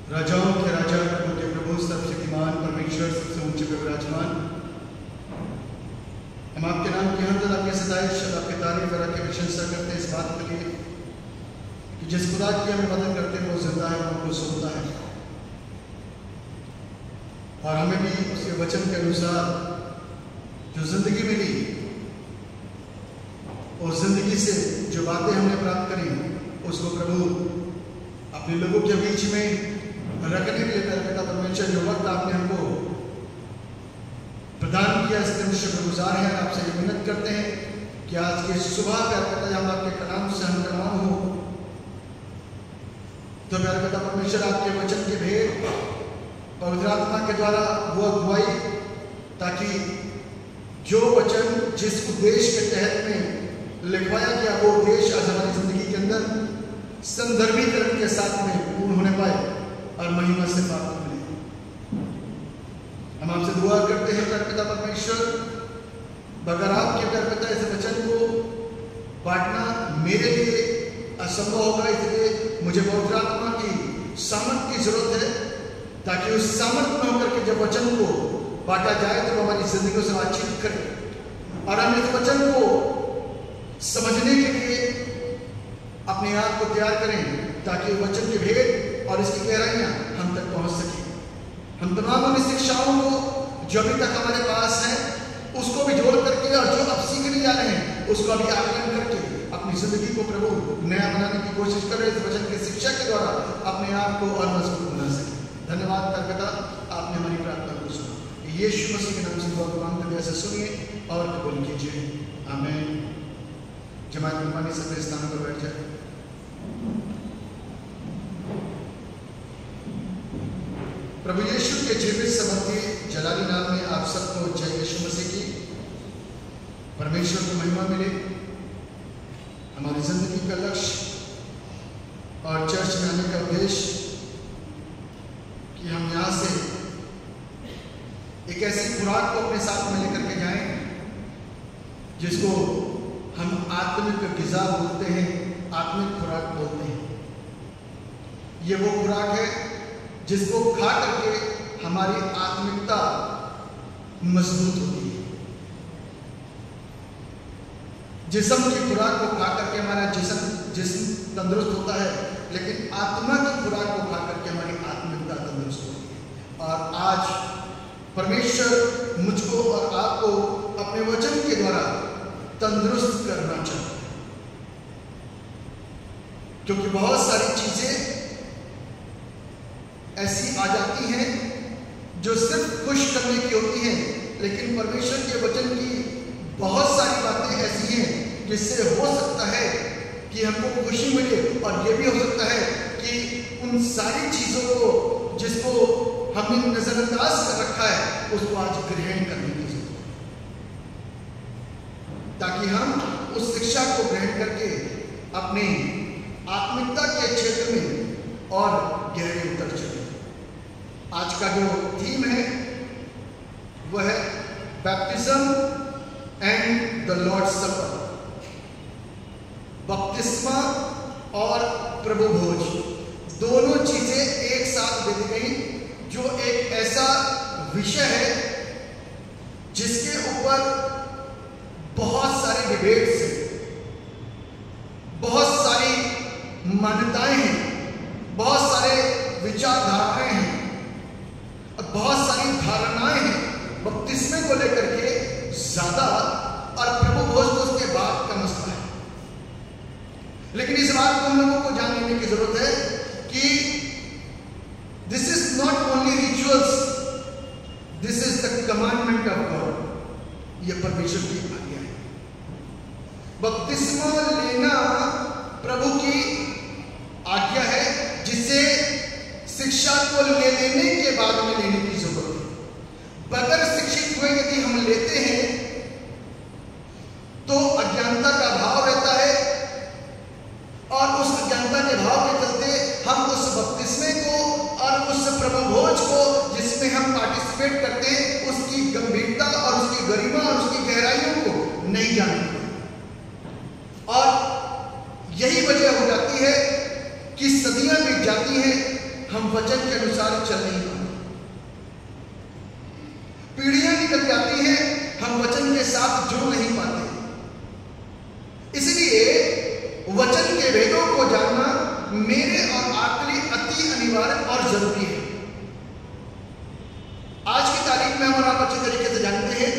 राजाओं के राजा, प्रभु के प्रभु, सर्वशक्तिमान परमेश्वर, सबसे ऊंचे पे विराजमान, हम आपके नाम की हर आपकी सताइश, आपके तारीफ और आपकी प्रशंसा करते हैं इस बात के लिए कि जिस खुदा की हमें मदद करते हैं वो जिंदा है, हमको सुनता है और हमें भी उसके वचन के अनुसार जो जिंदगी मिली और जिंदगी से जो बातें हमने प्राप्त करी उसको प्रभु अपने लोगों के बीच में रखने के लिए पिता परमेश्वर जो वक्त आपने हमको प्रदान किया इसके लिए शुक्रगुजार हैं। आपसे ये विनती करते हैं कि आज के सुबह प्यारे पिता हम आपके कलाम से हम कलाम हो तो प्यारे पिता परमेश्वर आपके वचन के भेद पवित्र आत्मा के द्वारा वो अगुवाई, ताकि जो वचन जिस उद्देश्य के तहत में लिखवाया गया वो उद्देश्य आज हमारी जिंदगी के अंदर संदर्भीकरण के साथ में पूर्ण होने पाए और महिमा से प्राप्त मिले। हम आपसे दुआ करते हैं प्यारे पिता परमेश्वर, बगैर आपके प्यारे पिता इस वचन को बांटना मेरे लिए असंभव होगा, इसलिए मुझे पवित्र आत्मा की सामर्थ की जरूरत है, ताकि उस सामर्थ में होकर के जब वचन को बांटा जाए तो हमारी जिंदगी से बातचीत करें और हम इस वचन को समझने के लिए अपने आप को तैयार करें, ताकि वचन के भेद और इसकी गहराइयां हम तक पहुंच सके। हम तमाम उन शिक्षाओं को जो अभी तक हमारे पास है उसको भी जोड़ करके और जो अब सीखने जा रहे हैं उसको अभी आकलन करके अपनी जिंदगी को प्रभु नया बनाने की कोशिश कर रहे हैं। इस वचन की शिक्षा के द्वारा अपने आप को और मजबूत बना सके। धन्यवाद पिता, आपने हमारी प्रार्थना को सुना। यीशु मसीह के नाम से दुआ मांगते हुए ऐसे सुनिए और कबूल कीजिए, आमीन। जमात मेहरबानी से अपने स्थानों पर बैठ जाए। प्रभु यीशु के जीवित समर्थी जलाली नाम में आप सबको जय यीशु मसीह की। परमेश्वर को महिमा मिले। हमारी जिंदगी का लक्ष्य और चर्च में आने का उद्देश्य कि हम यहाँ से एक ऐसी खुराक को अपने साथ में लेकर के जाएं जिसको हम आत्मिक ग़िज़ा बोलते हैं, आत्मिक खुराक बोलते हैं। ये वो खुराक है जिसको खा करके हमारी आत्मिकता मजबूत होती है। जिस्म की खुराक को खा करके हमारा जिस्म तंदुरुस्त होता है, लेकिन आत्मा की खुराक को खा करके हमारी आत्मिकता तंदुरुस्त होती है। और आज परमेश्वर मुझको और आपको अपने वचन के द्वारा तंदुरुस्त करना चाहता है, क्योंकि बहुत सारी चीजें ऐसी आ जाती हैं जो सिर्फ खुश करने की होती हैं, लेकिन परमेश्वर के वचन की बहुत सारी बातें ऐसी हैं जिससे हो सकता है कि हमको खुशी मिले, और ये भी हो सकता है कि उन सारी चीजों को जिसको हमने नजरअंदाज कर रखा है उसको आज ग्रहण करने की जरूरत है, ताकि हम उस शिक्षा को ग्रहण करके अपने आत्मिकता के क्षेत्र में और गहरे उतर चले। आज का जो थीम है वह है बैप्टिज्म एंड द लॉर्ड्स सपर, बपतिस्मा और प्रभु भोज, दोनों चीजें एक साथ दे दी गई, जो एक ऐसा विषय है जिसके ऊपर बहुत सारे डिबेट्स हैं, बहुत सारी मान्यताएं हैं, बहुत सारे विचारधाराएं हैं, बहुत सारी धारणाएं हैं बपतिस्मे को लेकर के ज्यादा, और प्रभु भोज तो उसके बाद का मसला है। लेकिन इस बात को हम लोगों को जान लेने की जरूरत है कि this is not only rituals, this is the commandment of God. यह परमेश्वर की आज्ञा है। बपतिस्मा लेना प्रभु की आज्ञा है, जिसे शिक्षा को ले लेने के बाद में लेने की जरूरत है। बगैर शिक्षित हुए यदि हम लेते हैं तो अज्ञानता का भाव रहता है, और उस अज्ञानता के भाव के चलते हम उस बपतिस्मे को और उस प्रभु भोज को जिसमें हम पार्टिसिपेट करते हैं उसकी गंभीरता और उसकी गरिमा और उसकी गहराइयों को नहीं जानते, और यही वजह हो जाती है कि सदियां बीत जाती हैं, हम वचन के अनुसार चल नहीं पाते। पीढ़ियां निकल जाती हैं, हम वचन के साथ जुड़ नहीं पाते। इसलिए वचन के वेदों को जानना मेरे और आपके लिए अति अनिवार्य और जरूरी है। आज की तारीख में हम और आप अच्छी तरीके से जानते हैं,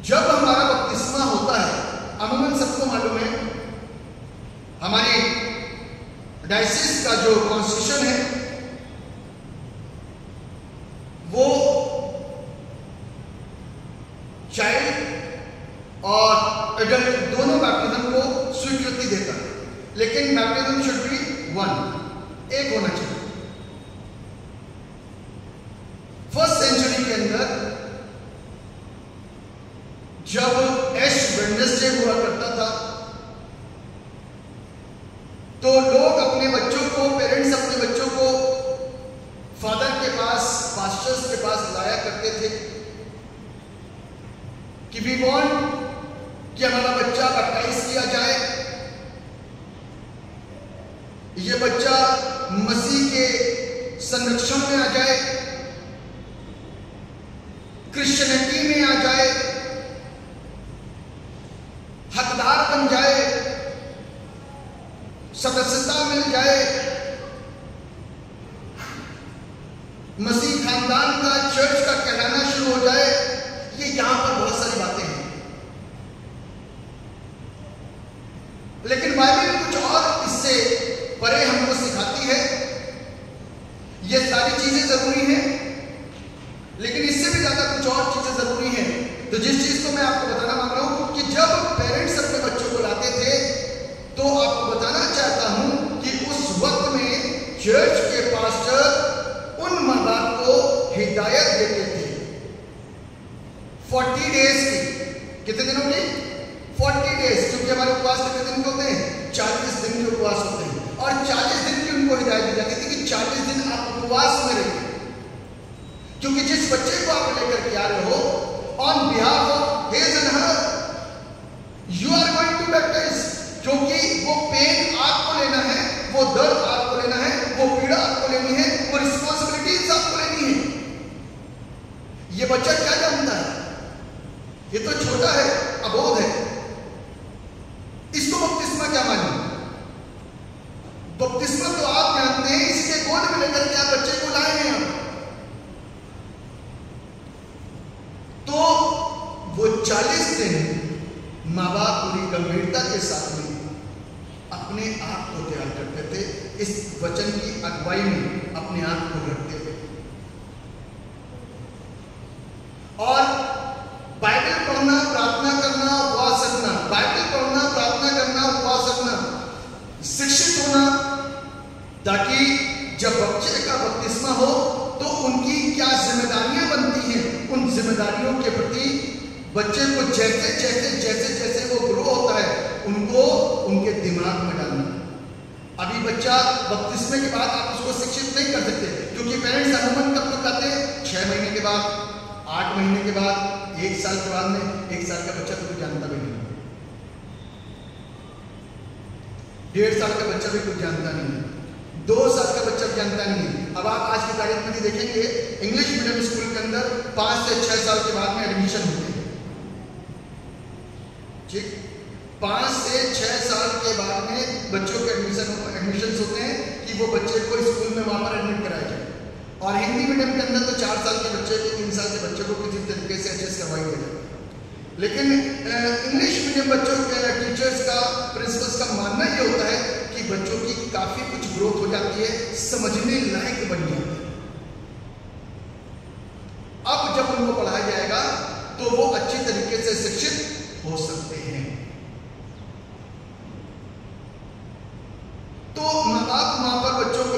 जब हमारा बपतिस्मा होता है, अमूमन सबको मालूम है, हमारी डायसिस का जो कॉन्स्टिट्यूशन है वो चाइल्ड और एडल्ट दोनों बैप्टिज्म को स्वीकृति देता है, लेकिन बैप्टिज्म शुड बी वन, एक होना चाहिए। फर्स्ट सेंचुरी के अंदर जब एश वेडनेसडे हुआ करता था तो लोग अपने बच्चों को, पेरेंट्स अपने बच्चों को फादर के पास, पास्टर्स के पास लाया करते थे कि वी वांट कि हमारा बच्चा बैप्टाइज किया जाए, ये बच्चा मसीह के संरक्षण में आ जाए, क्रिश्चियनिटी में आ जाए, हकदार बन जाए, सदस्यता मिल जाए, मसीह खानदान का, चर्च का कहलाना शुरू हो जाए। ये यहां पर बहुत सारी बातें हैं, लेकिन बाइबल कुछ और इससे परे हमको सिखाती है। ये सारी चीजें जरूरी हैं, लेकिन इससे भी ज्यादा कुछ और चीजें जरूरी हैं। तो जिस चीज को मैं आपको बताना मान रहा हूं कि जब पेरेंट्स अपने बच्चों को लाते थे, तो आपको बताना चाहता हूं कि उस वक्त में चर्च के पास्टर उन माँ बाप को हिदायत देते थे 40 डेज की। कितने दिनों की? 40 डेज, क्योंकि हमारे उपवास कितने दिन के होते हैं? 40 दिन के उपवास होते हैं, और 40 दिन की उनको हिदायत दी जाती थी कि 40 दिन आप उपवास में रहिए, क्योंकि जिस बच्चे को आप लेकर के आ रहे हो, on behalf of his and her you are going to baptise, क्योंकि वो पेन आपको लेना है, वो दर्द आपको लेना है, वो पीड़ा आपको लेनी है, वो रिस्पॉन्सिबिलिटीज आपको लेनी है। ये बच्चा क्या जानता है? ये तो छोटा है, अबोध है, इसको बपतिस्मा क्या मालूम? बपतिस्मा तो आप जानते हैं, इसके गोद में लेकर के आप बच्चे को लाए हैं आप। तो वो 40 दिन माँ बाप पूरी गंभीरता के साथ में अपने आप को तैयार करते थे, इस वचन की अगुवाई में अपने आप को रखते थे। और बाइबल पढ़ना, प्रार्थना करना, उपवास रखना, बाइबल पढ़ना, प्रार्थना करना, उपवास रखना, शिक्षित होना, ताकि जब बच्चे का बपतिस्मा हो तो उनकी क्या जिम्मेदारियां बनती हैं, उन जिम्मेदारियों के प्रति बच्चे को जैसे जैसे जैसे जैसे वो ग्रो होता है, उनको उनके दिमाग में डालना। अभी बच्चा बपतिस्मे के बाद आप उसको शिक्षित नहीं कर सकते, क्योंकि पेरेंट्स अमूमन कब तक आते हैं? 6 महीने के बाद, 8 महीने के बाद, 1 साल के बाद में। 1 साल का बच्चा तो कुछ जानता भी नहीं, 1.5 साल का बच्चा भी कुछ जानता नहीं है, 2 साल का बच्चा जानता नहीं है। अब आप आज की तारीख में देखेंगे, इंग्लिश मीडियम स्कूल के अंदर 5 से 6 साल के बाद में एडमिशन होते हैं। ठीक, 5 से 6 साल के बाद में बच्चों के एडमिशन होते हैं कि वो बच्चे को स्कूल में वहां पर एडमिट कराया जाए। और हिंदी मीडियम के अंदर तो 4 साल के बच्चे को, 3 साल के बच्चे को किसी तरीके से एडजस्ट करवाई जाए। लेकिन इंग्लिश मीडियम बच्चों के टीचर्स का, प्रिंसिपल्स का मानना ये होता है कि बच्चों की काफी कुछ ग्रोथ हो जाती है, समझने लायक बन जाती है। अब जब उनको पढ़ाया जाएगा तो वो अच्छी तरीके से शिक्षित हो सकते हैं। तो माँ बाप वहां पर बच्चों को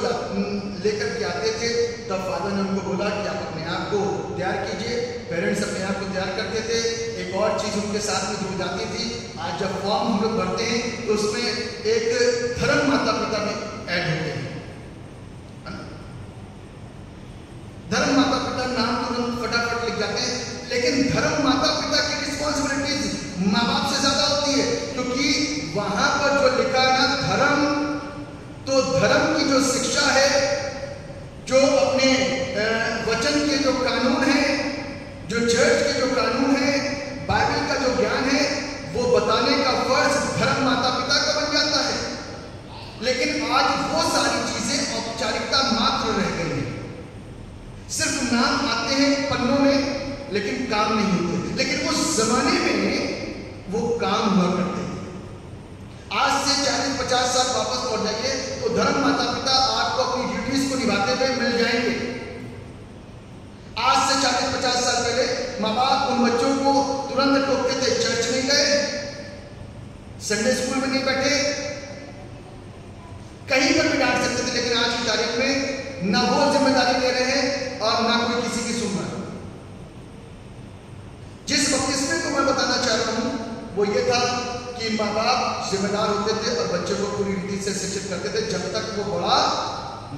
लेकर के आते थे, तब फादर ने उनको बोला कि आप अपने आप को तैयार कीजिए। पेरेंट्स अपने आप को तैयार करते थे। एक और चीज उनके साथ में जुड़ जाती थी, आज जब फॉर्म हम लोग भरते हैं तो उसमें एक धर्म माता पिता भी ऐड होते हैं। धर्म माता पिता नाम तो फटाफट लिख जाते हैं, लेकिन धर्म माता पिता की रिस्पॉन्सिबिलिटीज माँ बाप से ज्यादा होती है, क्योंकि वहां पर जो लिखा है ना, धर्म तो धर्म की जो शिक्षा है, जो अपने वचन के जो कानून है, जो चर्च के जो कानून है, बाइबल का जो ज्ञान है, वो बताने का फर्ज धर्म माता पिता का बन जाता है। लेकिन आज वो सारी चीजें औपचारिकता मात्र रह गई है। सिर्फ नाम आते हैं पन्नों में, लेकिन काम नहीं होते। लेकिन उस जमाने में वो काम हुआ करते हैं। आज से 40-50 साल वापस लौट जाइए तो धर्म माता पिता आपको अपनी ड्यूटीज को निभाते हुए मिल जाएंगे। आज से 40-50 साल पहले माँ बाप उन बच्चों को तुरंत टोकते थे, चर्च नहीं गए, संडे स्कूल में नहीं बैठे, कहीं पर भी डांट सकते थे। लेकिन आज की तारीख में ना वो जिम्मेदारी ले रहे हैं और ना कोई किसी की सुन रहा है। जिस बपतिस्मे को मैं बताना चाह रहा हूं वो ये था कि माँ बाप जिम्मेदार होते थे और बच्चों को पूरी रीति से शिक्षित करते थे जब तक वो बड़ा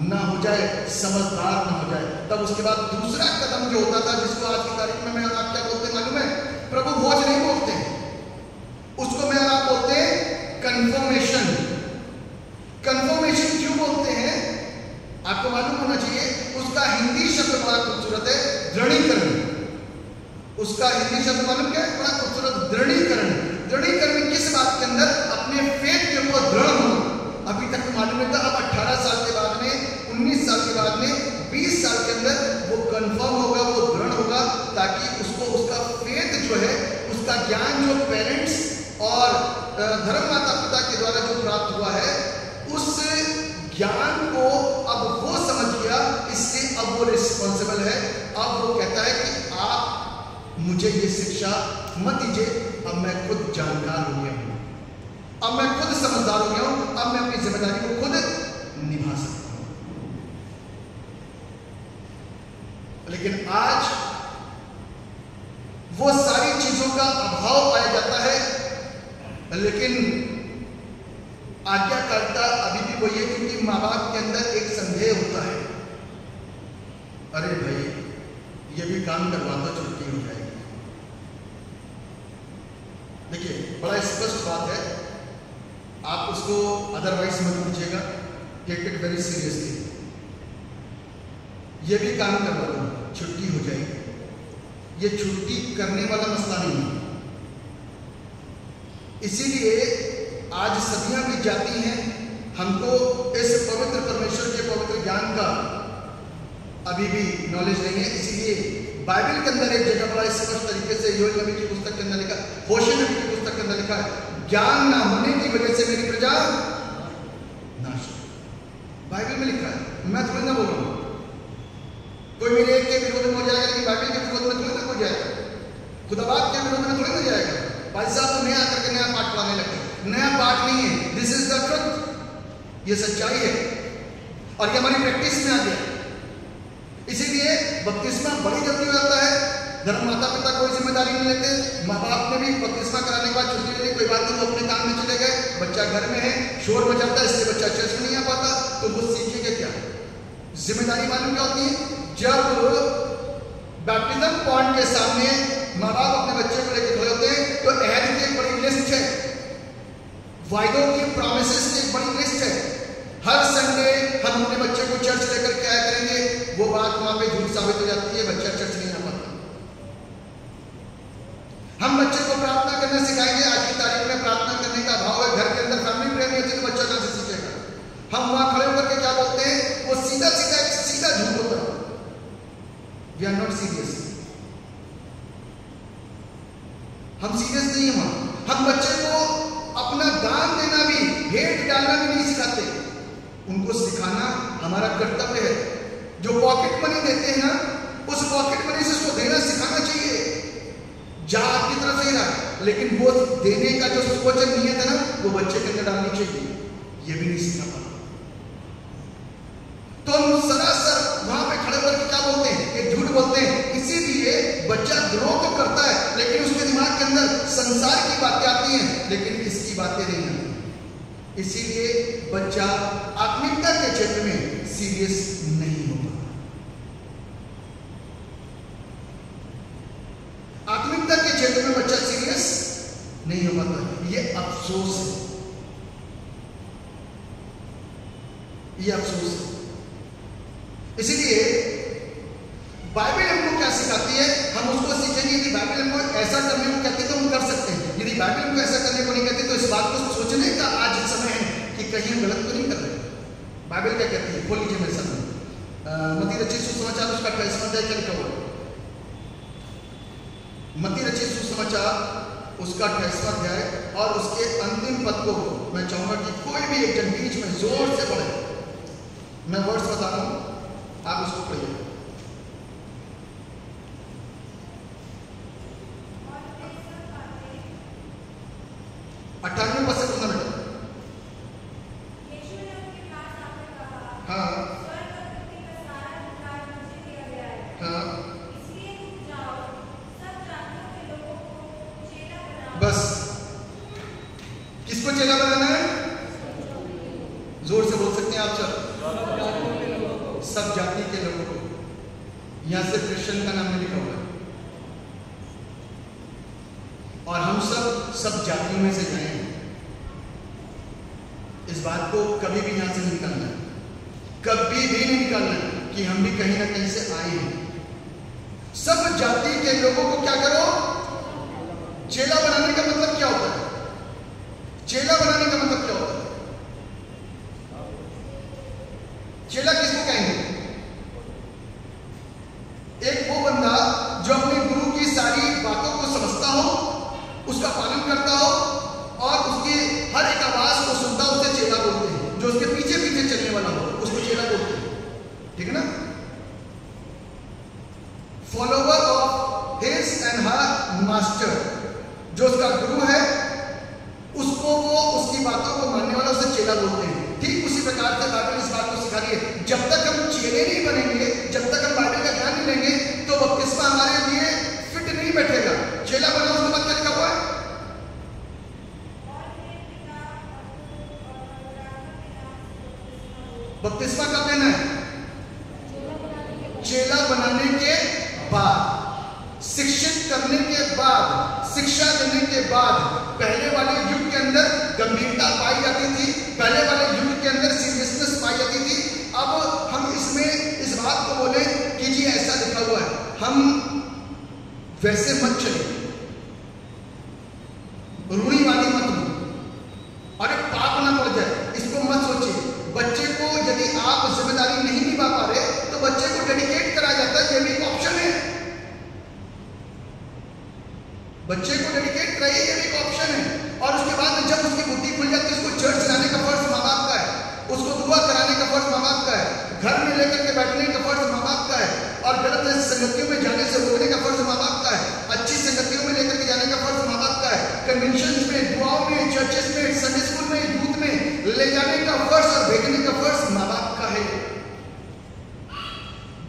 ना हो जाए, समझदार ना हो जाए। तब उसके बाद दूसरा कदम जो होता था, जिसको आज की तारीख में मैं और आप क्या बोलते हैं मालूम है? प्रभु भोज नहीं बोलते, उसको मैं और आप बोलते हैं कन्फर्मेशन। कन्फर्मेशन क्यों बोलते हैं आपको मालूम होना चाहिए। उसका हिंदी शब्द बड़ा खूबसूरत है, दृढ़ीकरण। उसका हिंदी शब्द मालूम क्या है? बड़ा खूबसूरत, दृढ़ीकरण। दृढ़ीकरण किस बात के अंदर? अपने फेथ के ऊपर दृढ़ होना। अभी तक मालूम नहीं था, अब 18 साल के बाद में, 19 साल के बाद में, 20 साल के अंदर वो कंफर्म होगा, वो दृढ़ होगा, ताकि उसको उसका फेथ जो है, उसका ज्ञान जो पेरेंट्स और धर्म माता पिता के द्वारा जो प्राप्त हुआ है, उस ज्ञान को अब वो समझ गया, इसलिए अब वो रिस्पॉन्सिबल है। अब वो कहता है कि आप मुझे ये शिक्षा मत दीजिए, अब मैं खुद जानकार हो गया हूं, अब मैं खुद समझदार हो गया हूं, अब मैं अपनी जिम्मेदारी को खुद निभा सकता हूं। लेकिन आज वो सारी चीजों का अभाव पाया जाता है, लेकिन आज्ञाकारिता अभी भी वही है, क्योंकि माँ बाप के अंदर एक संदेह होता है, अरे भाई ये भी काम करवा दो, छुट्टी हो जाएगी। देखिए बड़ा स्पष्ट बात है, आप उसको अदरवाइज मत लीजिएगा, टेक इट वेरी सीरियसली। ये भी काम करवा दो, छुट्टी हो जाएगी। ये छुट्टी करने वाला मसला नहीं है। इसीलिए आज सदियां बीत जाती हैं, हमको इस पवित्र परमेश्वर के पवित्र ज्ञान का अभी भी नॉलेज नहीं है। इसीलिए बाइबल के अंदर एक जगह बड़ा स्पष्ट तरीके से योएल नबी की पुस्तक के अंदर लिखा, होशे नबी की पुस्तक के अंदर लिखा है, ज्ञान ना होने की वजह से मेरी प्रजा नाश। बाइबल में लिखा है, मैं थोड़ी ना बोल रहा हूं। कोई मेरे एक के विरोध में हो जाएगा, लेकिन बाइबल के विरोध में थोड़ी ना हो जाएगा, खुदाबाद के विरोध में थोड़ी ना जाएगा। भाई साहब तो नया करके नया पाठ पढ़ाने लगते, नया पाठ नहीं है, दिस इज द ट्रुथ, ये सच्चाई है और ये हमारी प्रैक्टिस में आ गया। इसीलिए बपतिस्मा बड़ी जल्दी हो जाता है, धर्म माता पिता कोई जिम्मेदारी नहीं लेते। माँ बाप ने भी बपतिस्मा कराने के बाद छुट्टी ले ली, कोई बात नहीं, वो अपने काम में चले गए, बच्चा घर में है, शोर मचाता है, इसलिए बच्चा चर्च में नहीं आ पाता, तो वो सीखेगा क्या? जिम्मेदारी मालूम क्या होती है? जब बैप्टिज्म पॉइंट के सामने माँ बाप अपने बच्चे को लेकर खड़े होते हैं तो अहद की एक बड़ी लिस्ट है, वायदों की, प्रॉमिसेस की एक बड़ी लिस्ट है। हर संडे हम अपने बच्चे को चर्च लेकर क्या करेंगे, वो बात वहां पे झूठ साबित हो जाती है, बच्चा चर्च नहीं आ पाता। हम बच्चे को प्रार्थना करना सिखाएंगे, आज की तारीख में प्रार्थना करने का अभाव है, घर के अंदर फैमिली प्रेयर नहीं होती तो बच्चा कैसे सीखेगा? हम वहां खड़े होकर के क्या बोलते हैं, वो सीधा झूठ होता है। वी आर नॉट सीरियस, हम सीरियस नहीं है। हम बच्चे को अपना दान देना भी, भेंट डालना भी नहीं सिखाते। उनको सिखाना हमारा कर्तव्य है। जो पॉकेट मनी देते हैं ना, उस पॉकेट मनी से उसको देना सिखाना चाहिए, जा आपकी तरफ से रहा, लेकिन वो देने का जो सोच नियत है ना, वो बच्चे के अंदर डालनी चाहिए, ये भी नहीं सिखा पाता। तो हम सरासर वहां पे खड़े होकर क्या बोलते हैं, एक झूठ बोलते हैं। इसीलिए बच्चा द्रोह तो करता है, लेकिन उसके दिमाग के अंदर संसार की बातें आती हैं, लेकिन इसकी बातें नहीं आती। इसीलिए बच्चा आत्मिकता के क्षेत्र में सीरियस नहीं हो पाता। आत्मिकता के क्षेत्र में बच्चा सीरियस नहीं हो पाता, ये अफसोस है। ये अफसोस है। इसीलिए बाइबल हमको क्या सिखाती है, हम उसको सीखेंगे। यदि बाइबल हमको ऐसा करने को कहती है तो हम कर सकते हैं, यदि बाइबल हमको ऐसा करने को नहीं कहती तो इस बात को सोचने का आज समय है कि कहीं हम गलत तो नहीं कर रहे। बाइबल क्या कहती है, खोल लीजिए मेरे सामने मत्ती रचित सुसमाचार उसका 28वां अध्याय क्या लिखा हुआ है। मत्ती रचित सुसमाचार उसका 28वां अध्याय और उसके अंतिम पद को मैं चाहूंगा कि कोई भी एक जन बीच में जोर से पढ़े। मैं वर्ड्स बता रहा हूं, आप उसको पढ़िए। अट्ठारहवें पद से पढ़ना बेटा। हाँ बस किसको चेला बनाना है? जोर से बोल सकते हैं आप सब जाति के लोगों को। यहां से क्रिश्चियन का नाम नहीं लिखा हुआ है। और हम सब जातियों में से जाए हैं। इस बात को कभी भी यहां से नहीं निकालना है, कभी भी नहीं निकालना है कि हम भी कहीं ना कहीं से आए हैं। सब जाति के लोगों को क्या करो? चेला बनाने का मतलब क्या होता है? चेला बनाने का मतलब क्या होता है? चेला किसको कहेंगे? एक वो बंदा जो अपने गुरु की सारी बातों को समझता हो, उसका पालन करता हो और उसकी हर एक आवाज को सुनता हो, उसे चेला बोलते हैं। जो उसके पीछे पीछे चलने वाला हो उसको चेला बोलते हैं, ठीक है ना? Follower of his and her master, जो उसका गुरु है उसको वो उसकी बातों को मानने वाला उसे चेला बोलते हैं। ठीक उसी प्रकार से बाइबल इस बात को सिखा रही है। जब तक हम चेले नहीं बनेंगे, जब तक हम बाइबल का ज्ञान नहीं लेंगे, तो बपतिस्मा हमारे लिए फिट नहीं बैठेगा। चेला बना उसके बाद क्या लिखा हुआ है? बपतिस्मा कब लेना है? चेला बनाने के बाद, शिक्षित करने के बाद, शिक्षा देने के बाद। पहले वाले युग के अंदर गंभीरता पाई जाती थी, पहले वाले युग के अंदर सीरियसनेस पाई जाती थी। अब हम इसमें इस बात को बोले कि जी ऐसा लिखा हुआ है, हम वैसे मत चले, रूढ़िवादी मत हो, अरे पाप ना पड़ जाए इसको मत सोचिए। बच्चे को यदि आप जिम्मेदारी नहीं निभा पा रहे तो बच्चे को डेडिकेट कराया जाता है, ये भी एक ऑप्शन है। बच्चे को डेडिकेट कराइए, ये भी एक ऑप्शन है। और उसके बाद जब उसकी बुद्धि खुल जाती है, उसको चर्च लाने का फर्ज माँ बाप का है, उसको दुआ कराने का फर्ज माँ बाप का है, घर में लेकर के बैठने का फर्ज माँ बाप का है, और गलत संगतियों में जाने से रोकने का फर्ज माँ बाप का है, अच्छी संगतियों में लेकर के जाने का फर्ज माँ बाप का है, कन्वेंशन में, दुआओं में, चर्चेस में, संडे स्कूल में, यूथ में ले जाने का फर्ज और भेजने का फर्ज माँ बाप का है।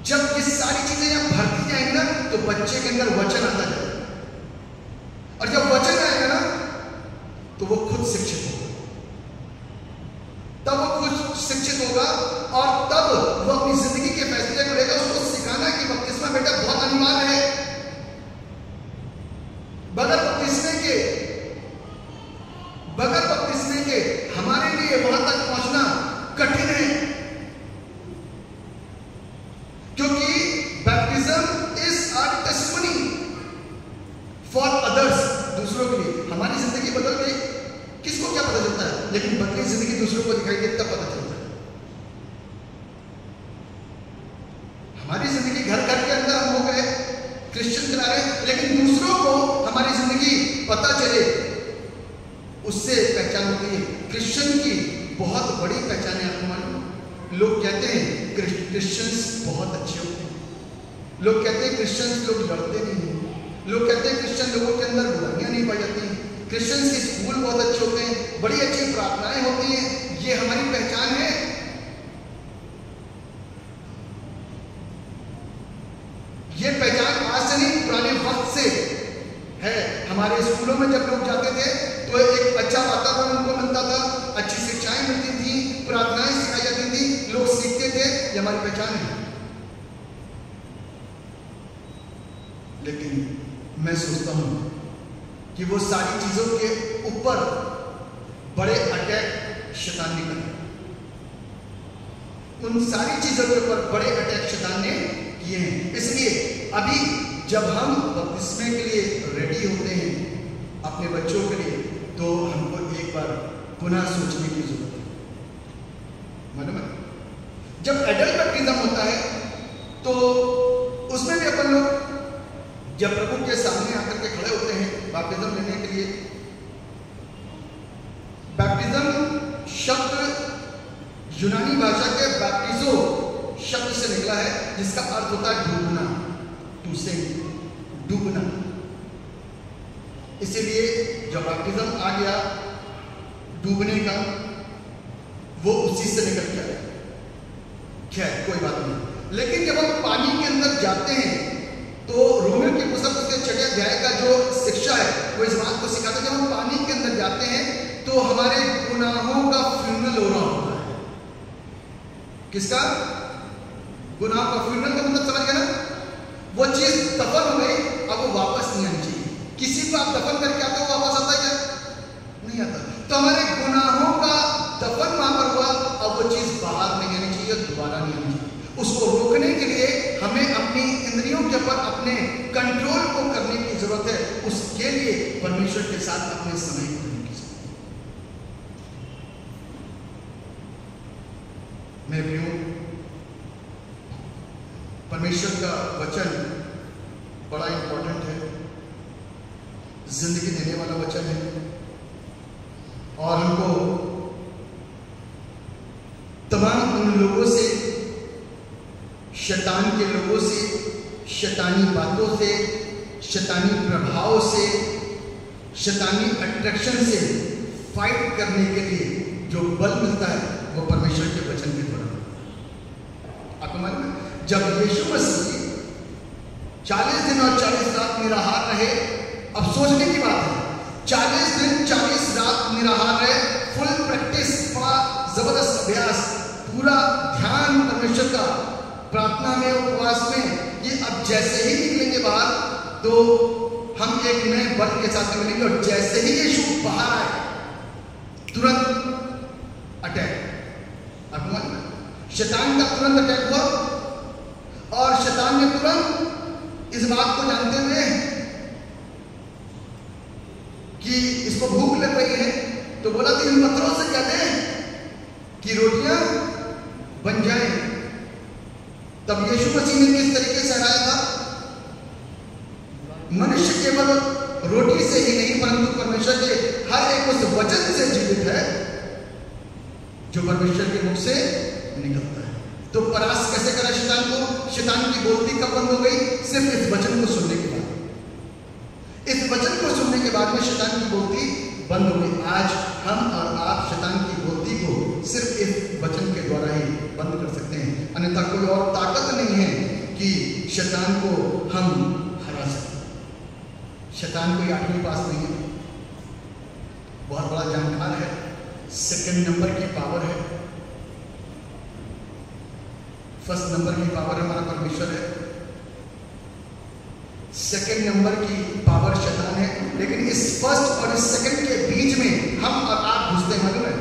जब ये सारी चीजें यहां भरती जाएंगी ना तो बच्चे के अंदर वचन आता जाएगा, और जब वचन आएगा ना तो वो खुद शिक्षित होगा, तब वो खुद शिक्षित होगा और तब वो अपनी जिंदगी के फैसले को लेगा। उसको सिखाना कि बपतिस्मा बेटा बहुत अनिवार्य है। बगैर बपतिस्मे के हमारे लिए वहां तक पहुंचना कठिन है, क्योंकि baptism is a testimony for others, दूसरों के लिए। हमारी जिंदगी बदल गई, किसको क्या पता चलता है, लेकिन बदली जिंदगी दूसरों को दिखाई दे तब पता चलता है। हमारी जिंदगी घर घर के अंदर हम हो गए क्रिश्चियन चला रहे, लेकिन दूसरों को हमारी जिंदगी पता चले, उससे पहचान होती है। क्रिश्चियन की बहुत बड़ी पहचान है, आपको मालूम? लोग कहते हैं क्रिश्चियंस बहुत अच्छे होते हैं, लोग कहते हैं क्रिश्चियंस लोग लड़ते नहीं हैं, लोग कहते हैं क्रिश्चियन लोगों के अंदर बुराइयां नहीं पाई जाती हैं, क्रिश्चियंस के स्कूल बहुत अच्छे होते हैं, बड़ी अच्छी प्रार्थनाएं होती हैं, ये हमारी पहचान है। ये पहचान आज से नहीं, पुराने वक्त से है। हमारे स्कूलों में जब लोग जाते थे तो एक अच्छा वातावरण उनको मिलता था, अच्छी शिक्षाएं मिलती थी, प्रार्थनाएं सिखाई जाती थी, लोग सीखते थे, ये हमारी पहचान है। लेकिन मैं सोचता हूं कि वो सारी चीजों के ऊपर बड़े अटैक शैतान ने करे। उन सारी चीजों के ऊपर बड़े अटैक शैतान ने किए हैं। इसलिए अभी जब हम बपतिस्मे के लिए रेडी होते हैं अपने बच्चों के लिए, तो हमको एक बार पुनः सोचने की जरूरत है। मालूम है, जब एडल्ट बैप्टिज्म होता है तो उसमें भी अपन लोग जब प्रभु के सामने आकर के खड़े होते हैं बैप्टिज्म लेने के लिए, बैप्टिज्म शब्द यूनानी भाषा के बैप्टिजो शब्द से निकला है, जिसका अर्थ होता है डूबना, टू सिंक, डूबना। इसीलिए जब बैप्टिज्म आ गया डूबने का, वो उसी से निकल के आया। खैर कोई बात नहीं, लेकिन जब हम पानी के अंदर जाते हैं तो रोमियो की पुस्तक उसके 6 अध्याय का जो शिक्षा है वो इस बात को सिखाता है, जब हम पानी के अंदर जाते हैं तो हमारे गुनाहों का फ्यूनरल हो रहा होता है। किसका? गुनाह का फ्यूनरल का मतलब समझ गए ना? वो चीज दफन हो गई, अब वो वापस नहीं आनी चाहिए। किसी को आप दफन करके आते हो, वापस आता है क्या? नहीं आता। तो हमारे गुनाहों का दफन वहां पर हुआ, अब वो चीज बाहर नहीं आनी चाहिए, दोबारा नहीं आनी चाहिए। उसको रोकने के लिए हमें अपनी इंद्रियों के ऊपर अपने कंट्रोल को करने की जरूरत है। उसके लिए परमेश्वर के साथ अपने समय को देने की जरूरत है। मेरे प्रियो, परमेश्वर का वचन बड़ा इंपॉर्टेंट है, जिंदगी देने वाला वचन है, और हमको तमाम उन लोगों से, शैतान के लोगों से, शैतानी बातों से, शैतानी प्रभाव से, शैतानी अट्रैक्शन से फाइट करने के लिए जो बल मिलता है वो परमेश्वर के वचन के द्वारा। आपको मालूम है, जब यीशु मसीह 40 दिन और 40 रात निराहार रहे, अब सोचने की बात है, 40 दिन 40 रात निराहार रहे, फुल प्रैक्टिस, बड़ा जबरदस्त अभ्यास, पूरा ध्यान परमेश्वर का, प्रार्थना में, उपवास में। ये अब जैसे ही निकलेंगे बाहर तो हम एक नए बल के साथ मिलेंगे, और जैसे ही यीशु बाहर आए तुरंत अटैक। आपको मालूम है, शैतान का तुरंत अटैक हुआ, और शैतान ने तुरंत इस बात को जानते हुए कि इसको भूख लग रही है, तो बोला कि इन पत्थरों से कहते हैं कि रोटियां बन जाएं। तब यीशु मसीह ने किस तरीके से हराया था? मनुष्य केवल रोटी से ही नहीं, परंतु परमेश्वर के हर एक उस वचन से जीवित है जो परमेश्वर के मुख से निकलता है। तो परास्त कैसे करा शैतान को? शैतान की बोलती कब बंद हो गई? सिर्फ इस वचन को सुनने के बाद। इस वचन को सुनने के बाद में शैतान की बोलती बंद हो गई। आज हम और आप शैतान की बोलती को सिर्फ इस वचन के द्वारा ही बंद कर सकते हैं, अन्यथा कोई और ताकत नहीं है कि शैतान को हम हरा सकें। शैतान कोई 8वीं पास नहीं है, बहुत बड़ा जानकार है, 2nd नंबर की पावर है, 1st नंबर की पावर हमारा परमेश्वर है, 2nd नंबर की पावर शैतान है। लेकिन इस 1st और इस 2nd के बीच में हम और आप घुसते हैं। मालूम है,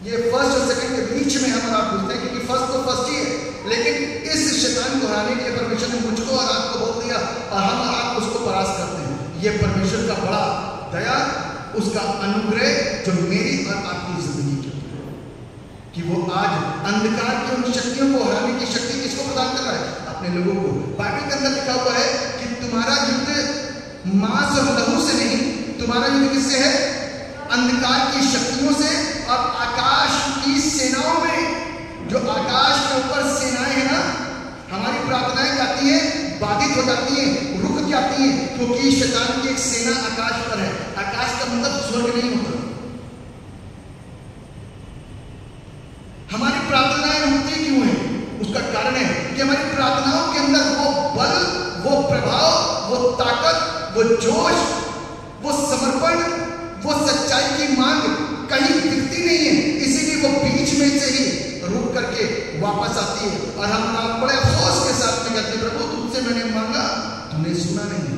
ये 1st और 2nd के बीच में हम और आप घुसते हैं, क्योंकि 1st तो 1st ही है, लेकिन इस शैतान को हराने के लिए परमेश्वर ने मुझको और आपको बोल दिया, और हम और आप उसको परास्त करते हैं। ये परमेश्वर का बड़ा दया, उसका अनुग्रह जो मेरी और आपकी जिंदगी के कि वो आज अंधकार की उन शक्तियों को हराने की शक्ति किसको प्रदान कर रहा है? अपने लोगों को। बाइबल के अंदर लिखा हुआ है कि तुम्हारा युद्ध मांस और लहू से नहीं, तुम्हारा युद्ध किससे है? अंधकार की शक्तियों से और आकाश की सेनाओं में। जो आकाश के ऊपर सेनाएं हैं ना, हमारी प्रार्थनाएं जाती हैं, बाधित हो जाती हैं, रुक जाती हैं, क्योंकि शैतान की एक सेना आकाश पर है। आकाश का मतलब स्वर्ग नहीं होता। हमारी प्रार्थनाएं रुकती क्यों है? उसका कारण है कि हमारी प्रार्थनाओं के अंदर वो बल, वो प्रभाव, वो ताकत, वो जोश, वो समर्पण, वो सच्चाई की मांग कहीं दिखती नहीं है। इसीलिए वो बीच में से ही रुक करके वापस आती है, और हम आप बड़े अफसोस के साथ में कहते हैं, प्रभु तुमसे मैंने मांगा, तुमने सुना नहीं।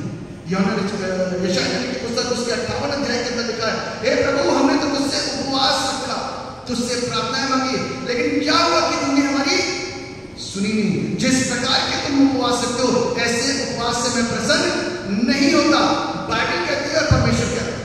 यशायाह की पुस्तक उसके 58 अध्याय के अंदर लिखा है, हे प्रभु हमने तो तुझसे उपवास रखा, तुझसे प्रार्थनाएं मांगी, लेकिन क्या हुआ कि तुमने हमारी सुनी नहीं। जिस प्रकार के तुम उपवास करते हो, ऐसे उपवास से मैं प्रसन्न नहीं होता, बाइबल कहती है और परमेश्वर कहता है।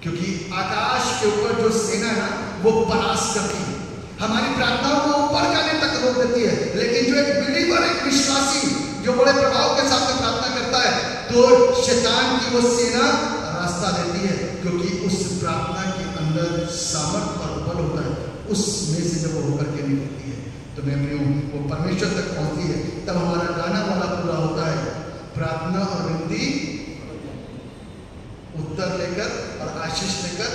क्योंकि आकाश के ऊपर जो सेना है वो परास करती है, हमारी प्रार्थनाओं को ऊपर जाने तक रोक देती है। लेकिन जो एक बिलीवर, एक विश्वासी जो बड़े प्रभाव के साथ प्रार्थना करता है, तो शैतान की वो सेना रास्ता देती है, क्योंकि उस प्रार्थना के अंदर सामर्थ और बल होता है। उसमें से जब वो होकर के निकलती है तो मैं वो परमेश्वर तक पहुंचती है। तब हमारा गाना वाला पूरा होता है, प्रार्थना और विनती उत्तर लेकर और आशीष लेकर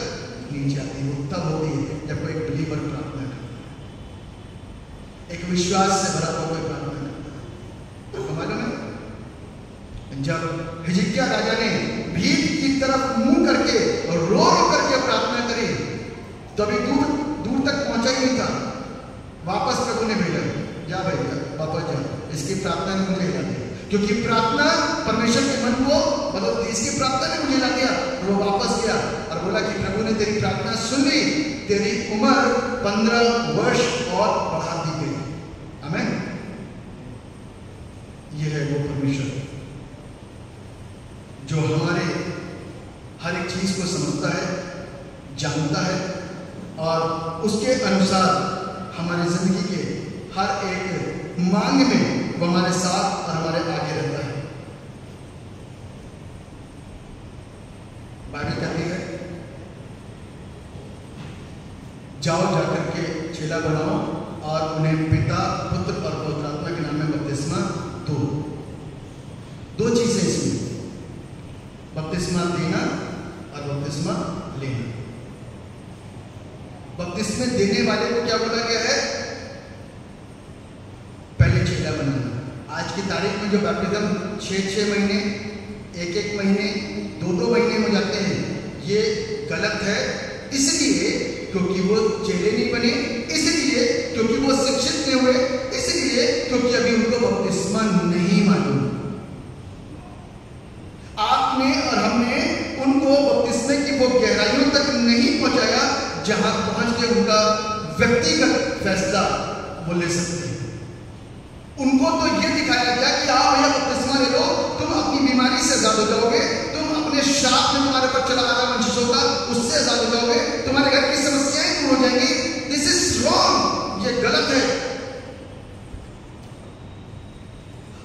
नीचे आती है। तब होती है जब कोई बिलीवर प्रार्थना करता है, एक विश्वास से भरा हुआ कोई प्रार्थना करता है। आपको मालूम है, जब हिजकिय्याह राजा ने भीत की तरफ मुंह करके और रो रो करके प्रार्थना करी, तभी दूर तक पहुंचा ही नहीं था। वापस प्रभु ने भेजा, जा भाई जा, वापस जा, इसकी प्रार्थना ने मुझे हिला दिया। क्योंकि प्रार्थना परमेश्वर के मन को बदलती, इसकी प्रार्थना ने मुझे हिला दिया। वो वापस गया और बोला कि प्रभु ने तेरी प्रार्थना सुन ली, तेरी उम्र 15 वर्ष और बढ़ा दी गई। आमीन। यह है वो परमेश्वर जो हमारे हर एक चीज को समझता है, जानता है और उसके अनुसार हमारी जिंदगी के हर एक मांग में वो हमारे साथ और हमारे आगे रहता है। बाइबल कहती है, जाओ जाकर के चेला बनाओ और उन्हें पिता, पुत्र और पवित्र आत्मा के नाम में बपतिस्मा दो। दो चीजें इसमें, बपतिस्मा देना और बपतिस्मा लेना। बपतिस्मे देने वाले को क्या बोला गया है? पहले चेला बनाना। आज की तारीख में जो बैप्टिज्म 6-6 महीने, 1-1 महीने, 2-2 महीने हो जाते हैं, ये गलत है। इसलिए क्योंकि वो चेले नहीं बने, इसलिए क्योंकि वो शिक्षित नहीं हुए, इसलिए क्योंकि अभी उनको बपतिस्मा नहीं मालूम। आपने और हमने उनको बपतिस्मे की वो गहराइयों तक नहीं पहुंचाया जहां पहुंच के उनका व्यक्तिगत फैसला वो ले सकते हैं। उनको तो ये दिखाया गया कि आप भैया बपतिस्मा ले लो, तुम अपनी बीमारी से आजाद हो जाओगे, तुम अपने श्राप में तुम्हारे पर चला आ रहा वंशिश होगा उससे आजाद हो जाओगे, तुम्हारे घर की समस्याएं दूर हो जाएंगी। दिस इज रॉन्ग, ये गलत है।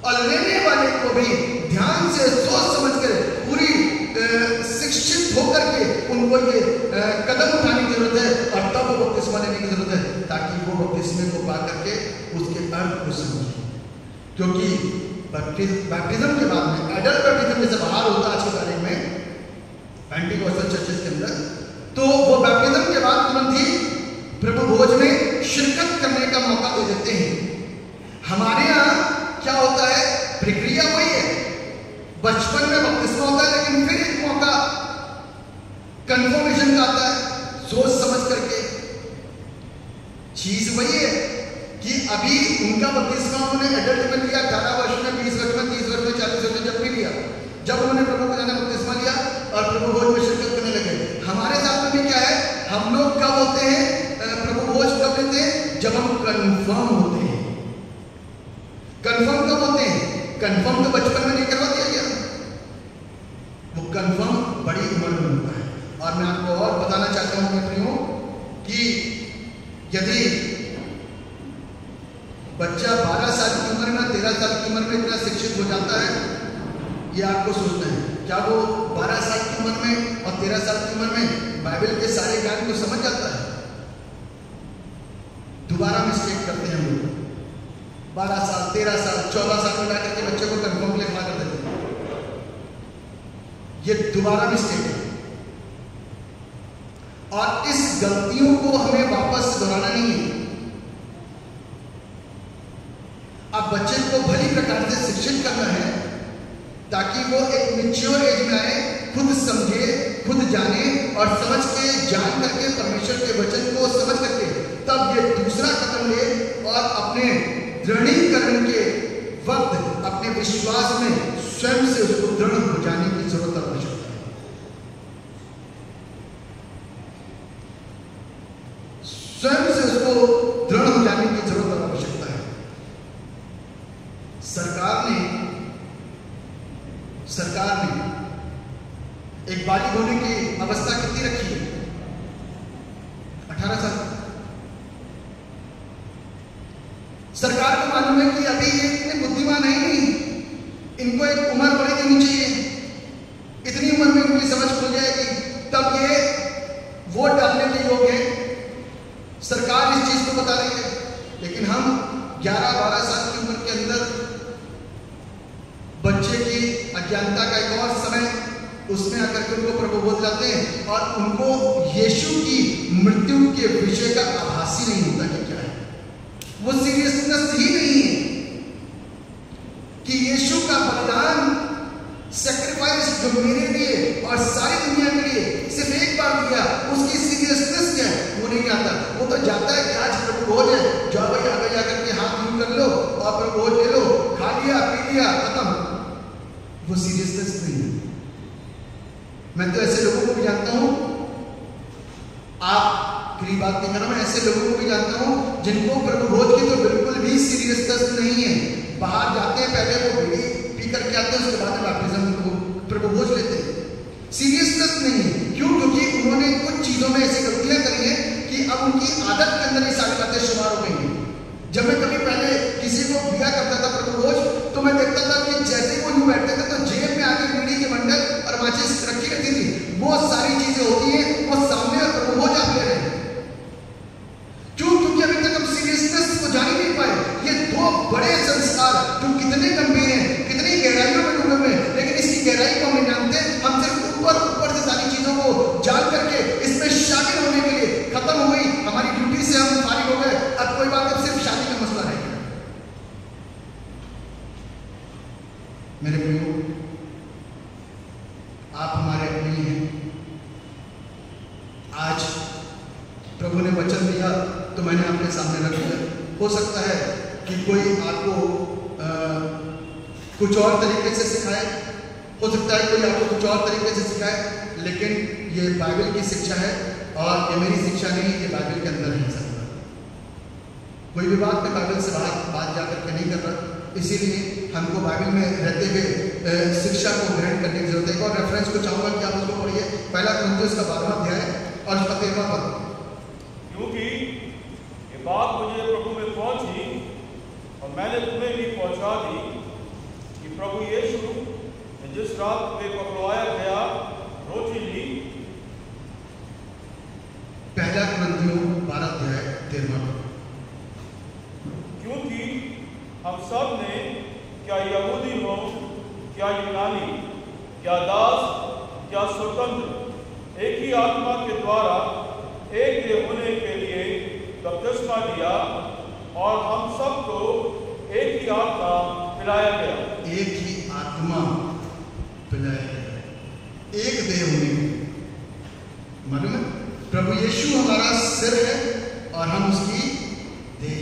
और लेने वाले को भी ध्यान से सोच समझ कर पूरी शिक्षित होकर के उनको ये कदम उठाने की जरूरत है और तब वो बपतिस्मा लेने की जरूरत है, ताकि वो बपतिस्मे को पा करके उसके अर्थ को समझे। क्योंकि बैप्टिज्म के बाद में एडल्ट बैप्टिज्म जैसे बाहर होता है आज की तारीख में पेंटिकॉस्टल चर्चेस के अंदर, तो वो बैप्टिज्म के बाद तुरंत ही प्रभु भोज में शिरकत करने का मौका दे देते हैं। हमारे यहाँ क्या होता है, प्रक्रिया वही है, बचपन में बपतिस्मा होता है, लेकिन फिर एक मौका कन्फर्मेशन का आता है, सोच समझ करके। चीज वही है कि अभी उनका बपतिस्मा उन्होंने एडल्ट में लिया, 18 वर्ष में, 20 वर्ष में, 30 वर्ष में, 40 वर्ष में, जब भी लिया, जब उन्होंने प्रभु को जाने बपतिस्मा लिया और प्रभु भोज में शिरकत करने लगे। हमारे साथ में भी क्या है, हम लोग कब होते हैं, प्रभु भोज कब लेते हैं, जब हम कन्फर्म होते हैं। कन्फर्म कब होते हैं? कन्फर्म तो बचपन में नहीं करवा दिया गया, वो कन्फर्म बड़ी उम्र में होता है। और मैं आपको और बताना चाहता हूं मित्रों कि यदि बच्चा 12 साल की उम्र में, 13 साल की उम्र में इतना शिक्षित हो जाता है, ये आपको सोचना है, क्या वो 12 साल की उम्र में और 13 साल की उम्र में बाइबल के सारे ज्ञान को समझ जाता है? दोबारा मिस्टेक करते हैं हम लोग। 12 साल, 13 साल, 14 साल में लाकर के बच्चे को कन्फर्म लिखवा कर देते हैं। ये दोबारा मिस्टेक है और इस गलतियों को हमें वापस दोहराना नहीं है। अब बच्चे को भली प्रकार से शिक्षित करना है ताकि वो एक मैच्योर एज में आए, खुद समझे, खुद जाने और समझ के, जान करके परमेश्वर के वचन को समझ करके तब ये दूसरा कदम ले और अपने दृढ़ीकरण के वक्त अपने विश्वास में स्वयं से उसको दृढ़ हो जाने की जरूरत और आवश्यकता है। को दृढ़ हो जाने की जरूरत और आवश्यकता है। सरकार ने एक बालिग होने की अवस्था कितनी रखी है? 18 साल। सरकार को मालूम है कि अभी ये इतने बुद्धिमान है नहीं, इनको एक उम्र बड़ी देनी चाहिए, इतनी उम्र में इनकी समझ खुल जाएगी तब ये वोट डालने के योग्य है। सरकार इस चीज को बता रही है, लेकिन हम 11-12 साल की उम्र के अंदर बच्चे की अज्ञानता का एक और समय, उसमें आकर के उनको प्रभु बोध लाते हैं और उनको यीशु की मृत्यु के विषय का आभास ही नहीं होता कि क्या है, वो सीरियसनेस ही नहीं है कि यीशु का बलिदान, सैक्रिफाइस जो मेरे लिए और सारी दुनिया के लिए सिर्फ एक बार दिया, उसकी सीरियसनेस क्या है वो नहीं आता। वो तो जाता है कि आज प्रभु भोज है, जाओ भाई आगे जाकर के हाथ यूं कर लो और प्रभु भोज ले लो, खा लिया पी लिया खत्म। वो सीरियसनेस नहीं है। मैं तो ऐसे लोगों को भी जानता हूं, आपकी बात नहीं कर रहा, मैं ऐसे लोगों को भी जानता हूं जिनको प्रभु भोज की तो बिल्कुल भी सीरियसनेस नहीं है। बाहर जाते हैं, पहले वो बीड़ी पी करके आते हैं, उसके बाद बैप्टिज्म को प्रभु भोज लेते हैं। सीरियसनेस नहीं है। क्यों? क्योंकि उन्होंने कुछ चीजों में ऐसी गलतियां करी है कि अब उनकी आदत के अंदर ये सारी बातें शुमार हो गई हैं। जब मैं कभी पहले किसी को दिया करता था प्रभु भोज, तो मैं देखता था कि जैसे वो यूं बैठते थे तो जेब में आगे बीड़ी के बंडल और माचिस रखी रहती थी। वो सारी चीजें होती हैं, वो सामने और प्रभु भोज आप ले रहे हैं। क्यों? क्योंकि अभी तक हम सीरियसनेस को जान ही नहीं पाए। ये दो बड़े संस्कार जो कितने गंभीर हैं, कितनी गहराइयों में डूबे हुए हैं, लेकिन इसकी गहराई को हम नहीं जानते। हम सिर्फ ऊपर से सारी चीजों को जान करके इसमें शामिल होने के लिए खत्म हो गई हमारी ड्यूटी से, हम फारिग हो गए। अब कोई बात, अब सिर्फ शादी का मसला रह गया। मेरे प्रियो, आप हमारे अपने ही हैं। आज प्रभु ने वचन दिया तो मैंने आपके सामने रख दिया। हो सकता है कि कोई आपको कुछ और तरीके से सिखाए, हो सकता है कोई आपको कुछ और तरीके से सिखाए, लेकिन ये बाइबल की शिक्षा है और ये मेरी शिक्षा नहीं, ये बाइबल के अंदर है सकता। कोई भी बात में बाइबल से बात जाकर के नहीं कर रहा, इसीलिए हमको बाइबल में रहते हुए शिक्षा को ग्रहण करने की जरूरत है। एक और रेफरेंस को चाहूंगा कि आप उसको पढ़िए, 1 कुरिन्थियों का 12वां अध्याय और उसका 13वां पद। क्योंकि ये बात मुझे प्रभु में पहुंची और मैंने तुम्हें भी पहुंचा दी कि प्रभु यीशु ने जिस रात में पकड़वाया गया रोटी ली। 1 कुरिन्थियों 12 अध्याय 13वां पद। क्योंकि हम सब ने, क्या यहूदी हो, क्या यूनानी, क्या दास, क्या स्वतंत्र, एक ही आत्मा के द्वारा एक देह होने के लिए बपतिस्मा लिया और हम सबको एक ही आत्मा पिलाया गया। एक ही आत्मा पिलाया गया, एक देह होने के। मालूम है, प्रभु यीशु हमारा सिर है और हम उसकी देह,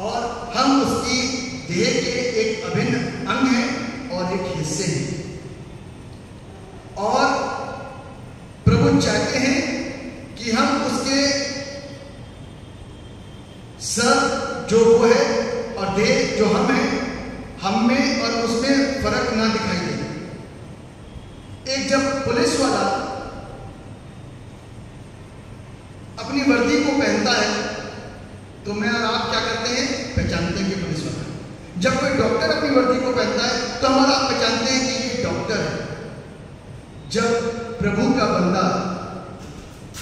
और हम उसकी देह के एक अभिन्न अंग हैं और एक हिस्से हैं। और प्रभु चाहते हैं कि हम उसके सर जो वो है और देह जो हम हैं, हम में और उसमें फर्क ना दिखाई दे। एक जब पुलिस वाला अपनी वर्दी को पहनता है तो मैं और आप क्या करते हैं? पहचानते हैं कि पुलिस वाला है। जब कोई डॉक्टर अपनी वर्दी को पहनता है तो हम और आप पहचानते हैं कि ये डॉक्टर है। जब प्रभु का बंदा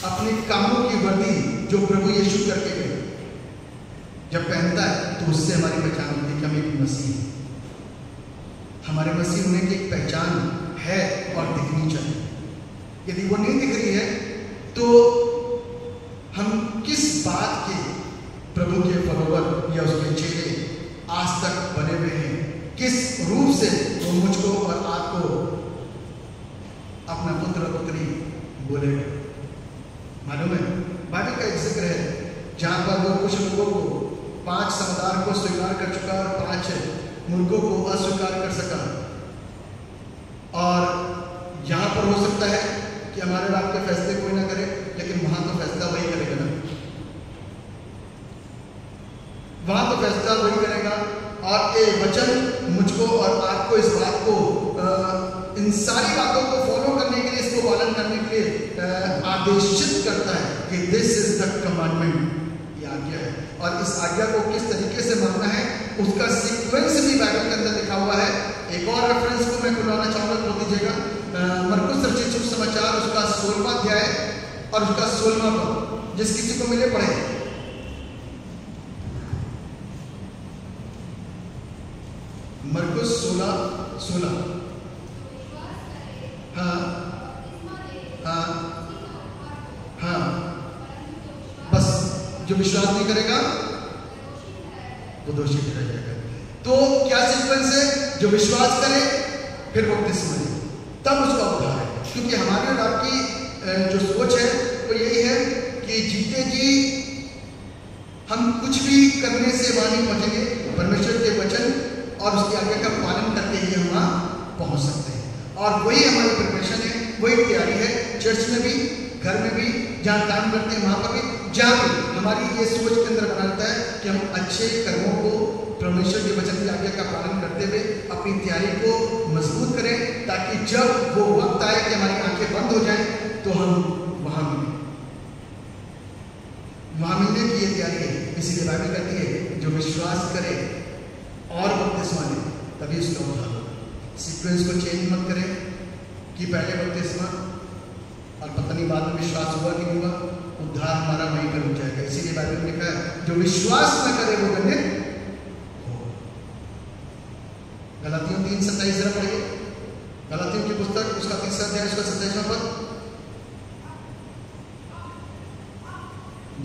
अपने कामों की वर्दी जो प्रभु यीशु करके गए जब पहनता है तो उससे हमारी पहचान होती है कि हम एक मसीह हैं। हमारे मसीह होने की एक पहचान है और दिखनी चाहिए। यदि वो नहीं दिख रही है तो हम किस बात के प्रभु के फॉलोवर या उसके चेले आज तक बने हुए हैं? किस रूप से वो मुझको और आपको अपना पुत्र और पुत्री बोलेगा? मालूम है, बाइबल का एक जिक्र है जहां पर वो कुछ लोगों को 5 सरदार को स्वीकार कर चुका और 5 मुल्कों को अस्वीकार कर सका। और यहां पर हो सकता है कि हमारे और आपके फैसले कोई ना करे, लेकिन वहां तो फैसला वही करेगा ना। मुझको और आपको इस बात को इन सारी बातों को फॉलो करने के लिए, इसको पालन करने के लिए आदेशित करता है कि दिस इज द कमांडमेंट, ये आज्ञा है। और इस आज्ञा को किस तरीके से मानना है उसका सीक्वेंस भी बाइबल के अंदर लिखा हुआ है। एक और रेफरेंस को मैं खुलवाना चाहूंगा, खोल दीजिएगा, मरकुस रचित सुसमाचार उसका 16वां अध्याय और उसका 16वां पद, जिस किसी को मिले पढ़े। मरकुस 16:16। हाँ हाँ हाँ, बस जो विश्वास नहीं करेगा वो दोषी ठहरा जाएगा। तो क्या सीक्वेंस है? जो विश्वास करे फिर बपतिस्मा ले, तब उसका उद्धार है। क्योंकि हमारे और आपकी जो सोच है वो यही है कि जीते जी हम कुछ भी करने से वहां नहीं पहुंचेंगे, परमेश्वर के वचन और उसकी आज्ञा का पालन करके ही हम वहां पहुंच सकते हैं। और वही हमारी प्रिपरेशन है, वही तैयारी है, चर्च में भी, घर में भी, जहाँ काम करते हैं वहां पर भी, जहाँ भी हमारी ये सोच के अंदर बना रहता है कि हम अच्छे कर्मों को परमेश्वर के वचन की आज्ञा का पालन करते हुए अपनी तैयारी को मजबूत करें, ताकि जब वो वक्त आए कि हमारी आंखें बंद हो जाएं तो हम वहां मिलें। वहां मिलने की ये तैयारी है। इसीलिए बाइबल कहती है जो विश्वास करे और बपतिस्मा ले तभी उसका उद्धार होगा। सीक्वेंस को चेंज मत करें कि पहले बपतिस्मा और पता नहीं बाद में विश्वास हुआ कि नहीं हुआ, उद्धार हमारा वहीं पर हो जाएगा। इसीलिए बाइबल में लिखा है जो विश्वास न करे वो दंडित हो। गलातियों 3:27 जरा पढ़िए, गलातियों की पुस्तक उसका 3 अध्याय उसका 27वां पद,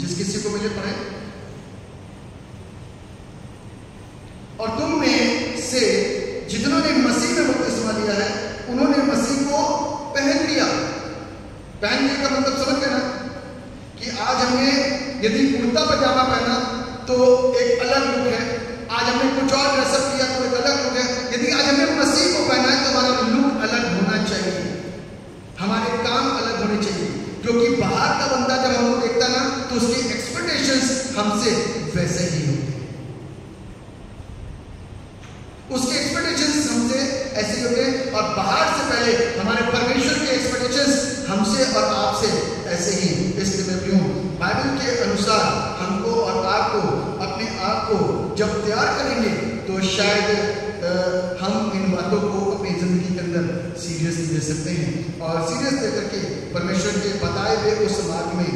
जिस किसी को मिले पढ़े। और तुम में से जितनों ने मसीह में बपतिस्मा लिया है उन्होंने मसीह को पहन लिया। पहनने का मतलब समझ गए ना कि आज हमने यदि कुर्ता पजामा पहना तो एक अलग लुक है, आज हमने कुछ और ड्रेसअप किया तो एक अलग लुक है। यदि आज हमने मसीह को पहना है तो हमारा लुक अलग होना चाहिए, हमारे काम अलग होने चाहिए। क्योंकि बाहर का बंदा जब हमको देखता ना तो उसकी एक्सपेक्टेशंस हमसे वैसे ही होते हैं, उसके एक्सपेक्टेशंस हमसे ऐसे होते हैं। और बाहर से पहले हमारे परमेश्वर के एक्सपेक्टेशंस हमसे और आपसे ऐसे ही। इसलिए मैं भी हूँ बाइबल के अनुसार हमको और आपको अपने आप को जब तैयार करेंगे तो शायद हम इन बातों को अपनी जिंदगी के अंदर सीरियसली ले सकते हैं और सीरियस लेकर के परमेश्वर के बताए हुए उस मार्ग में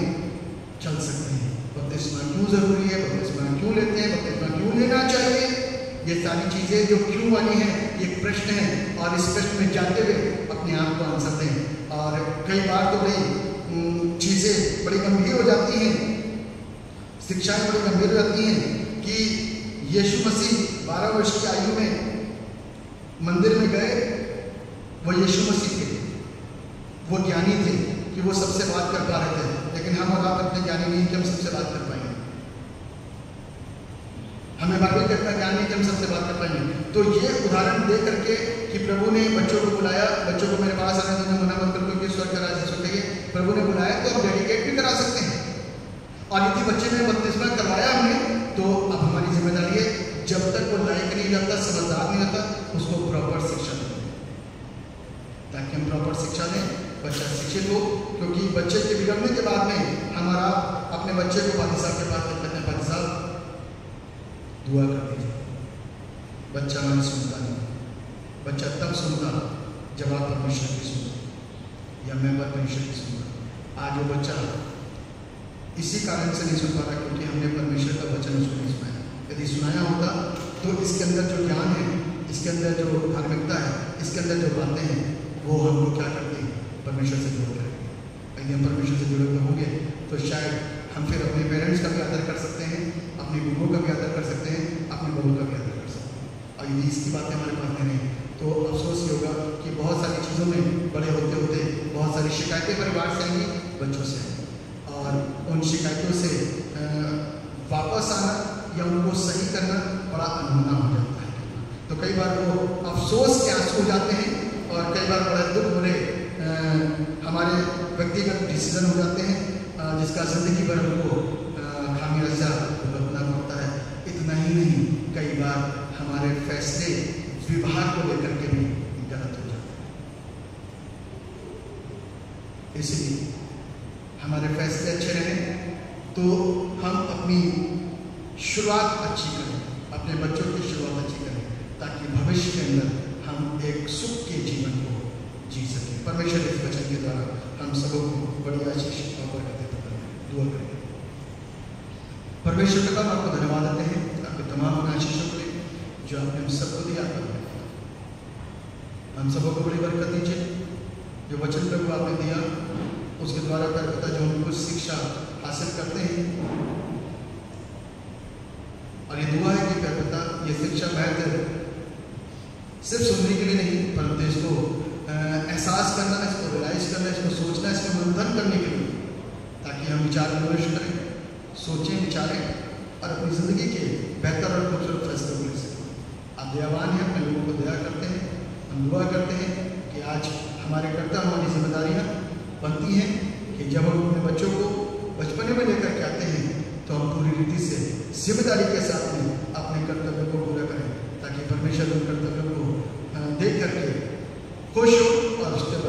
चल सकते हैं। बपतिस्मा क्यों जरूरी है, बपतिस्मा क्यों लेते हैं, बपतिस्मा क्यों लेना चाहिए, ये सारी चीजें जो क्यों वाली हैं ये प्रश्न है। और इस प्रश्न में जाते हुए अपने आप को आंसर दें। और कई बार तो बड़ी चीजें बड़ी गंभीर हो जाती हैं, शिक्षाएं बड़ी गंभीर हो जाती हैं कि यीशु मसीह 12 वर्ष की आयु में मंदिर में गए। वो यीशु मसीह थे, वो ज्ञानी थे कि वो सबसे बात कर पा रहे थे, लेकिन हम और आप इतने ज्ञानी नहीं कि हम सबसे बात कर पाएंगे। हमें बाइबल का इतना ज्ञान नहीं कि हम सबसे बात कर पाएंगे। तो ये उदाहरण दे करके कि प्रभु ने बच्चों को बुलाया, बच्चों को मेरे पास आने देना मना मत करो क्योंकि स्वर्ग का राज्य सुख है। प्रभु ने बुलाया तो हम डेडिकेट भी करा सकते हैं। और यदि बच्चे ने बपतिस्मा करवाया हमने तो अब हमारी जिम्मेदारी है जब तक वो लायक नहीं रहता, समझदार नहीं रहता, उसको प्रॉपर शिक्षा दें, ताकि हम प्रॉपर शिक्षा दें, बच्चा शिक्षित हो। क्योंकि बच्चे के बिगड़ने के बाद में हमारा अपने बच्चे को पादी साहब के पास कहते हैं पादी साहब दुआ कर दीजिए। बच्चा हमारी सुनता नहीं, बच्चा तब सुनता जब आप परमेश्वर की सुनते या मैं परमेश्वर की सुनता। आज वो बच्चा इसी कारण से नहीं सुन पा रहा क्योंकि हमने परमेश्वर का वचन उसको नहीं सुनाया। यदि सुनाया होता तो इसके अंदर जो ज्ञान है, इसके अंदर जो धार्मिकता है, इसके अंदर जो बातें हैं वो हमको क्या करती है, परमेश्वर से जुड़ करेंगे। यदि हम परमेश्वर से जुड़े हुए होंगे तो शायद हम फिर अपने पेरेंट्स का भी आदर कर सकते हैं, अपनी गुरुओं का भी आदर कर सकते हैं, अपनी बहू का भी आदर कर सकते हैं। और यदि इसकी बातें हमारे पास नहीं रही तो अफसोस ये होगा कि बहुत सारी चीज़ों में बड़े होते होते बहुत सारी शिकायतें परिवार से आएंगी, बच्चों से, और उन शिकायतों से वापस आना या उनको सही करना बड़ा अनहोना हो जाता है। तो कई बार वो अफसोस के आंसू हो जाते हैं और कई बार बड़े दुख भरे हमारे व्यक्तिगत डिसीजन हो जाते हैं, जिसका जिंदगी भर उनको खामियाजा भुगतना पड़ता है। इतना ही नहीं, कई बार हमारे फैसले विवाह को लेकर के भी गलत हो जाते हैं। इसलिए हमारे फैसले अच्छे रहें तो हम अपनी शुरुआत अच्छी करें, अपने बच्चों की शुरुआत अच्छी करें, ताकि भविष्य के अंदर हम एक सुख के जीवन को जी सकें। परमेश्वर इस वचन के द्वारा हम सबों को बड़ी आशीष और बरकत देता है। दुआ करें। परमेश्वर पिता, आपको धन्यवाद देते हैं आपके तमाम आशीषों के लिए जो आपने हम सबको दिया। हम सबों को बड़ी बरकत दीजिए। जो वचन प्रभु आपने दिया उसके द्वारा पिता जो हम कुछ शिक्षा हासिल करते हैं, और ये दुआ है कि पिता ये शिक्षा बेहतर सिर्फ सुनने के लिए नहीं, परंतु इसको एहसास करना, इसको रियलाइज करना, इसको सोचना, इसको मंथन करने के लिए, ताकि हम विचार विमर्श करें, सोचें, विचारें और अपनी ज़िंदगी के बेहतर और खूबसूरत फैसले को ले सकें। आप दयावान हैं, अपने लोगों को दया करते हैं। हम दुआ करते हैं कि आज हमारे कर्तव्य, हमारी जिम्मेदारियाँ बनती हैं कि जब हम अपने बच्चों को बचपने में लेकर के आते हैं तो हम पूरी रीति से जिम्मेदारी के साथ में अपने कर्तव्य को पूरा करें, ताकि परमेश्वर उन कर्तव्यों को देख करके खुश हो और उसके